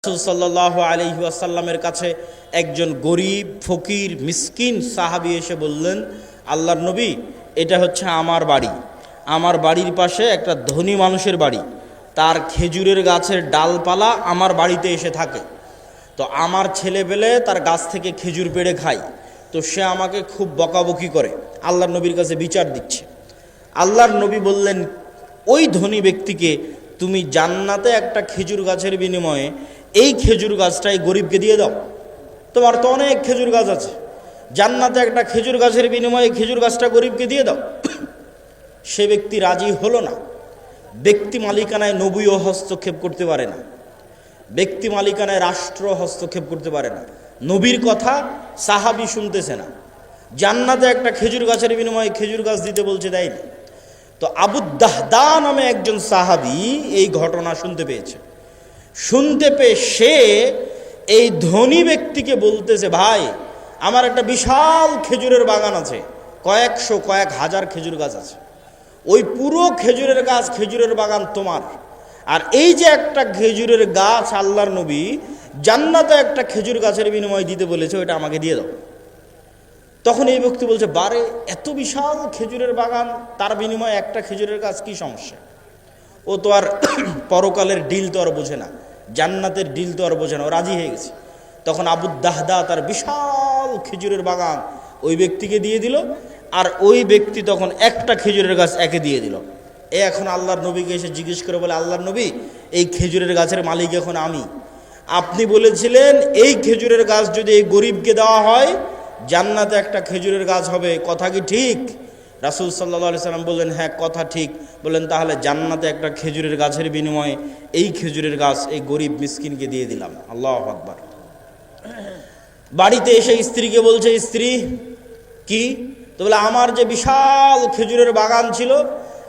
রাসূল সাল্লাল্লাহু আলাইহি ওয়াসাল্লামের কাছে একজন গরিব ফকির মিসকিন সাহাবী এসে বললেন, আল্লাহর নবী, এটা হচ্ছে আমার বাড়ি। আমার বাড়ির পাশে একটা ধনী মানুষের বাড়ি। তার খেজুরের গাছের ডালপালা আমার বাড়িতে এসে থাকে। তো আমার ছেলেপেলে তার গাছ থেকে খেজুর পেড়ে খায়। তো সে আমাকে খুব বকাবকি করে, আল্লাহর নবীর কাছে বিচার দিচ্ছে। আল্লাহর নবী বললেন, ওই ধনী ব্যক্তিকে তুমি জান্নাতে একটা খেজুর গাছের বিনিময়ে এই খেজুর গাছটাই গরিবকে দিয়ে দাও। তোমার তো অনেক খেজুর গাছ আছে, জান্নাতে একটা খেজুর গাছের বিনিময়ে খেজুর গাছটা গরিবকে দিয়ে দাও। সে ব্যক্তি রাজি হলো না। ব্যক্তি মালিকানায় নবীও হস্তক্ষেপ করতে পারে না, ব্যক্তি মালিকানায় রাষ্ট্র হস্তক্ষেপ করতে পারে না। নবীর কথা সাহাবী শুনতেছে না। জান্নাতে একটা খেজুর গাছের বিনিময়ে খেজুর গাছ দিতে বলছে, দেয়নি। তো আবু দাহদা নামে একজন সাহাবী এই ঘটনা শুনতে পেয়েছে। শুনতে পেয়ে সে এই ধনী ব্যক্তিকে বলতেছে, ভাই, আমার একটা বিশাল খেজুরের বাগান আছে, কয়েকশো কয়েক হাজার খেজুর গাছ আছে। ওই পুরো খেজুরের গাছ, খেজুরের বাগান তোমার। আর এই যে একটা খেজুরের গাছ আল্লাহর নবী জান্নাতে একটা খেজুর গাছের বিনিময়ে দিতে বলেছে, ওইটা আমাকে দিয়ে দাও। তখন এই ব্যক্তি বলছে, বারে, এত বিশাল খেজুরের বাগান, তার বিনিময়ে একটা খেজুরের গাছ, কি সমস্যা? ও তো আর পরকালের ডিল তো আর বোঝে না, জান্নাতের ডিল তো আর বোঝে না, ও রাজি হয়ে গেছে। তখন আবু দাহদা তার বিশাল খেজুরের বাগান ওই ব্যক্তিকে দিয়ে দিল। আর ওই ব্যক্তি তখন একটা খেজুরের গাছ একে দিয়ে দিল। এখন আল্লাহর নবীকে এসে জিজ্ঞেস করে বলে, আল্লাহর নবী, এই খেজুরের গাছের মালিক এখন আমি। আপনি বলেছিলেন এই খেজুরের গাছ যদি এই গরিবকে দেওয়া হয় জান্নাতে একটা খেজুরের গাছ হবে, কথা কি ঠিক? রাসূল সাল্লাল্লাহু আলাইহি সাল্লাম বললেন, হ্যাঁ, কথা ঠিক। বললেন, তাহলে জান্নাতে একটা খেজুরের গাছের বিনিময়ে এই খেজুরের গাছ এই গরিব মিসকিনকে দিয়ে দিলাম। আল্লাহু আকবার। বাড়িতে এসে স্ত্রীকে বলছে, স্ত্রী, কি? তো বলে, আমার যে বিশাল খেজুরের বাগান ছিল,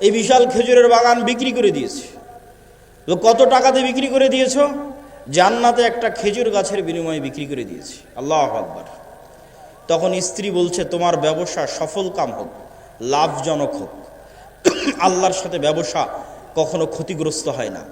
এই বিশাল খেজুরের বাগান বিক্রি করে দিয়েছি। তো কত টাকাতে বিক্রি করে দিয়েছো? জান্নাতে একটা খেজুর গাছের বিনিময়ে বিক্রি করে দিয়েছি। আল্লাহু আকবার। তখন স্ত্রী বলছে, তোমার ব্যবসা সফল কাম হোক, লাভজনক হোক। আল্লাহর সাথে ব্যবসা কখনো ক্ষতিগ্রস্ত হয় না।